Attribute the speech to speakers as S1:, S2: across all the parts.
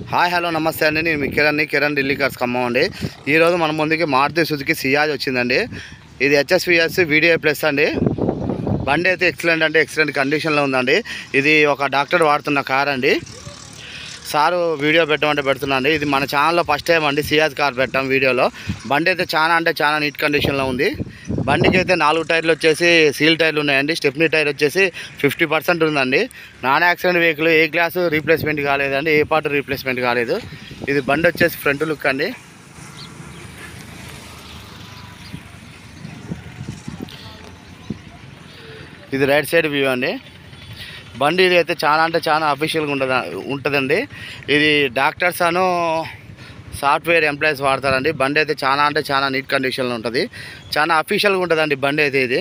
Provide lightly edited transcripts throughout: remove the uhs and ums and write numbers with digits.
S1: Hi hello నమస్తే అండి. నేను మీ కిరణ్ ఢిల్లీ కార్స్ ఖమ్మం అండి. ఈరోజు మన ముందుకి మారుతి సుజుకి సియాజ్ వచ్చిందండి. ఇది HSVS VDI ప్లస్ అండి. బండి అయితే ఎక్సలెంట్ అంటే ఎక్సలెంట్ కండిషన్లో ఉందండి. ఇది ఒక డాక్టర్ వాడుతున్న కార్ అండి. సారు వీడియో పెట్టమంటే పెడుతున్నాండి. ఇది మన ఛానల్లో ఫస్ట్ టైం అండి సియాజ్ కార్ పెట్టాం వీడియోలో. బండి అయితే చాలా నీట్ కండిషన్లో ఉంది. బండికి అయితే 4 టైర్లు వచ్చేసి సీల్ టైర్లు ఉన్నాయండి. స్టెప్నీ టైర్ వచ్చేసి 50% ఉందండి. నాన్ యాక్సిడెంట్ వెహికల్, ఏ గ్లాసు రీప్లేస్మెంట్ కాలేదండి, ఏ పార్ట్ రీప్లేస్మెంట్ కాలేదు. ఇది బండి వచ్చేసి ఫ్రంట్ లుక్ అండి. ఇది రైట్ సైడ్ వ్యూ అండి. బండి ఇది అయితే చాలా అఫీషియల్గా ఉంటుందండి. ఇది డాక్టర్స్ అను సాఫ్ట్వేర్ ఎంప్లాయీస్ వాడతారండి. బండి అయితే చాలా నీట్ కండిషన్లో ఉంటుంది. చాలా అఫీషియల్గా ఉంటుందండి బండి అయితే.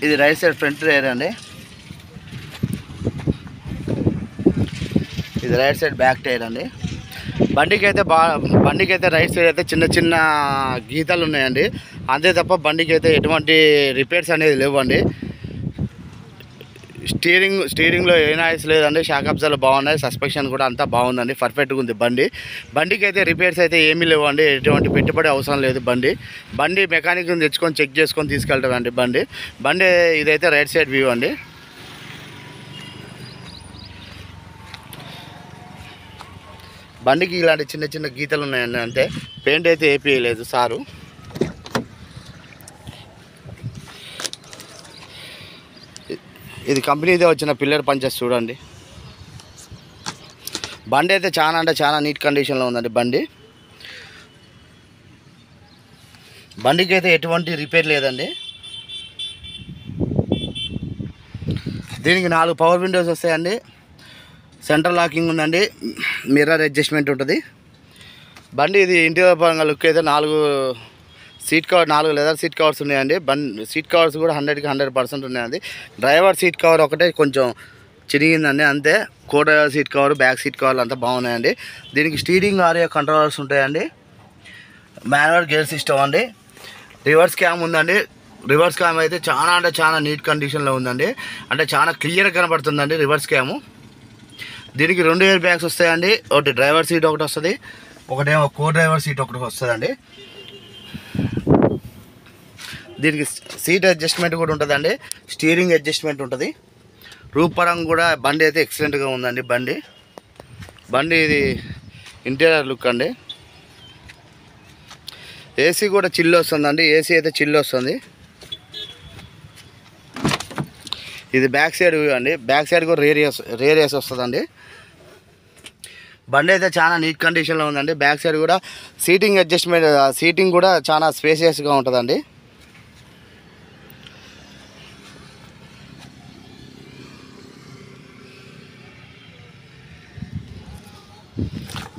S1: ఇది రైట్ సైడ్ ఫ్రంట్ టైర్ అండి. ఇది రైట్ సైడ్ బ్యాక్ టైర్ అండి. బండికి అయితే రైట్ సైడ్ అయితే చిన్న గీతలు ఉన్నాయండి. అంతే తప్ప బండికి అయితే ఎటువంటి రిపేర్స్ అనేది లేవండి. స్టీరింగ్లో ఏ నాయిస్ లేదండి. షాక్ అబ్జర్వర్లు బాగున్నాయి. సస్పెన్షన్ కూడా అంతా బాగుందండి. పర్ఫెక్ట్గా ఉంది బండికి అయితే రిపేర్స్ అయితే ఏమీ లేవండి. ఎటువంటి పెట్టుబడి అవసరం లేదు. బండి మెకానిక్ తెచ్చుకొని చెక్ చేసుకొని తీసుకెళ్తామండి. బండి ఇదైతే రైట్ సైడ్ వ్యూ అండి. బండికి ఇలాంటి చిన్న గీతలు ఉన్నాయండి. అంతే, పెయింట్ అయితే వేయలేదు సారు. ఇది కంపెనీదే వచ్చిన పిల్లర్ పంచెస్ చూడండి. బండి అయితే చాలా నీట్ కండిషన్లో ఉందండి. బండికి అయితే ఎటువంటి రిపేర్ లేదండి. దీనికి 4 పవర్ విండోస్ వస్తాయండి. సెంట్రల్ లాకింగ్ ఉందండి. మిర్రర్ అడ్జస్ట్మెంట్ ఉంటుంది. బండి ఇది ఇంటీరియర్ పరంగా లుక్ అయితే 4 లెదర్ సీట్ కవర్స్ ఉన్నాయండి. సీట్ కవర్స్ కూడా 100% ఉన్నాయండి. డ్రైవర్ సీట్ కవర్ ఒకటే కొంచెం చిరిగిందండి. అంతే, కో driver seat cover, back seat కవర్లు అంతా బాగున్నాయండి. దీనికి స్టీరింగ్ ఆరియా కంట్రోలర్స్ ఉంటాయండి. మాన్యువల్ గేర్ సిస్టమ్ అండి. రివర్స్ క్యామ్ ఉందండి. రివర్స్ క్యామ్ అయితే చాలా నీట్ కండిషన్లో ఉందండి. అంటే చాలా క్లియర్గా కనబడుతుందండి రివర్స్ క్యాము. దీనికి 2 ఎయిర్ బ్యాగ్స్ వస్తాయండి. ఒకటి డ్రైవర్ సీట్ ఒకటి వస్తుంది, ఒకటేమో కో డ్రైవర్ సీట్ ఒకటి వస్తుందండి. దీనికి సీట్ అడ్జస్ట్మెంట్ కూడా ఉంటుందండి. స్టీరింగ్ అడ్జస్ట్మెంట్ ఉంటుంది. రూపరంగా కూడా బండి అయితే ఎక్సలెంట్గా ఉందండి. బండి ఇది ఇంటీరియర్ లుక్ అండి. ఏసీ కూడా చిల్లు వస్తుందండి. ఏసీ అయితే చిల్లు వస్తుంది. ఇది బ్యాక్ సైడ్ వ్యూ అండి. బ్యాక్ సైడ్ కూడా రేర్ ఏస్ వస్తుందండి. బండి అయితే చాలా నీట్ కండిషన్లో ఉందండి. బ్యాక్ సైడ్ కూడా సీటింగ్ కూడా చాలా స్పేసియస్గా ఉంటుందండి.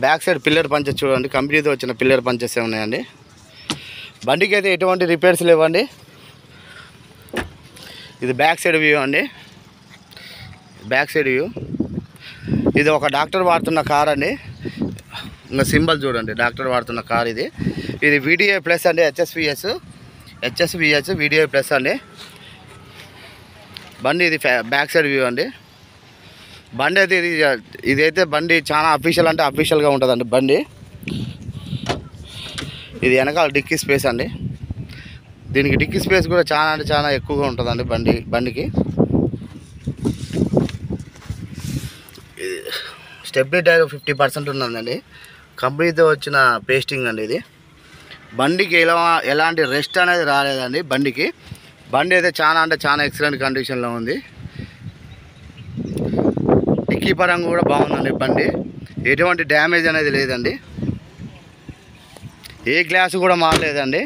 S1: బ్యాక్ సైడ్ పిల్లర్ పంచెస్ చూడండి. కంపెనీతో వచ్చిన పిల్లర్ పంచెస్ ఉన్నాయండి. బండికి అయితే ఎటువంటి రిపేర్స్ లేవండి. ఇది బ్యాక్ సైడ్ వ్యూ అండి. ఇది ఒక డాక్టర్ వాడుతున్న కార్ అండి. ఇంకా సింబల్ చూడండి, డాక్టర్ వాడుతున్న కార్ ఇది VDI ప్లస్ అండి. HSVS VDI ప్లస్ అండి. బండి ఇది బ్యాక్ సైడ్ వ్యూ అండి. బండి అయితే ఇదైతే బండి చాలా అఫీషియల్గా ఉంటుందండి. బండి ఇది వెనకాల డిక్కీ స్పేస్ అండి. దీనికి డిక్కీ స్పేస్ కూడా చాలా ఎక్కువగా ఉంటుందండి బండికి. స్టెప్నీ టైర్ 50% ఉన్నదండి. కంపెనీతో వచ్చిన పేస్టింగ్ అండి ఇది. బండికి ఎలాంటి రెస్ట్ అనేది రాలేదండి. బండి అయితే చాలా ఎక్సలెంట్ కండిషన్లో ఉంది. డిక్కీ పరంగా కూడా బాగుందండి. బండి ఎటువంటి డ్యామేజ్ అనేది లేదండి. ఏ గ్లాసు కూడా మారలేదండి.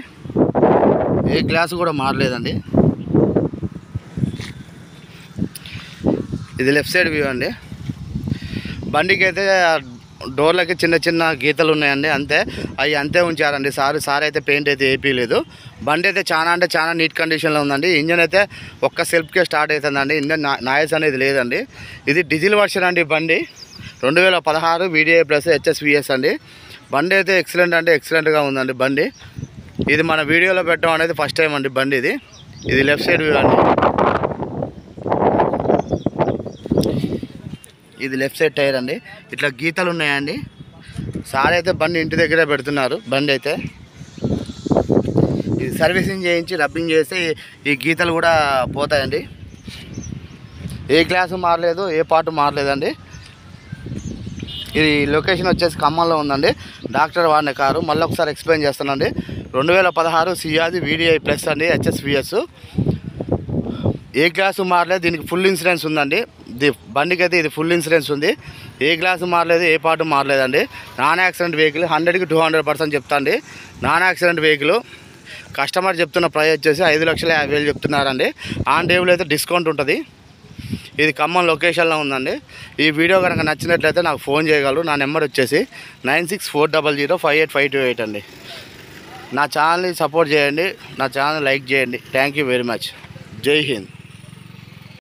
S1: ఇది లెఫ్ట్ సైడ్ వ్యూ అండి. బండికి అయితే డోర్లకి చిన్న గీతలు ఉన్నాయండి. అంతే ఉంచారండి. సార్ అయితే పెయింట్ అయితే వేయలేదు. బండి అయితే చాలా నీట్ కండిషన్లో ఉందండి. ఇంజన్ అయితే ఒక్క సెల్ఫ్కే స్టార్ట్ అవుతుందండి. ఇంజన్ నాయిస్ అనేది లేదండి. ఇది డీజిల్ వర్షన్ అండి. బండి 2016 VDI ప్లస్ HSVS అండి. బండి అయితే ఎక్సలెంట్గా ఉందండి. ఇది మన వీడియోలో పెట్టడం అనేది ఫస్ట్ టైం అండి. బండి ఇది లెఫ్ట్ సైడ్ వ్యూ అండి. ఇది లెఫ్ట్ సైడ్ టైర్ అండి. ఇట్లా గీతలు ఉన్నాయండి. సార్ అయితే బండి ఇంటి దగ్గరే పెడుతున్నారు. బండి అయితే ఇది సర్వీసింగ్ చేయించి రబ్బింగ్ చేస్తే ఈ గీతలు కూడా పోతాయండి. ఏ గ్లాసు మారలేదు, ఏ పార్ట్ మారలేదండి. ఇది లొకేషన్ వచ్చేసి ఖమ్మంలో ఉందండి. డాక్టర్ వాడిన కారు. మళ్ళీ ఒకసారి ఎక్స్ప్లెయిన్ చేస్తానండి. 2016 సియాది VDI ప్లస్ అండి, HSVS. ఏ గ్లాసు మారలేదు. దీనికి ఫుల్ ఇన్సూరెన్స్ ఉందండి. బండికి అయితే ఇది ఫుల్ ఇన్సూరెన్స్ ఉంది. ఏ గ్లాసు మారలేదు, ఏ పార్ట్ మారలేదండి. Non accident vehicle. 100కి 200% చెప్తా అండి. Non accident vehicle. కస్టమర్ చెప్తున్న ప్రైస్ వచ్చేసి 5,50,000 చెప్తున్నారండి. ఆన్ టేబుల్ అయితే డిస్కౌంట్ ఉంటుంది. ఇది ఖమ్మం లొకేషన్లో ఉందండి. ఈ వీడియో కనుక నచ్చినట్లయితే నాకు ఫోన్ చేయగలరు. నా నెంబర్ వచ్చేసి 9640058528 అండి. నా ఛానల్ని సపోర్ట్ చేయండి. నా ఛానల్ లైక్ చేయండి. Thank you very much. జై హింద్.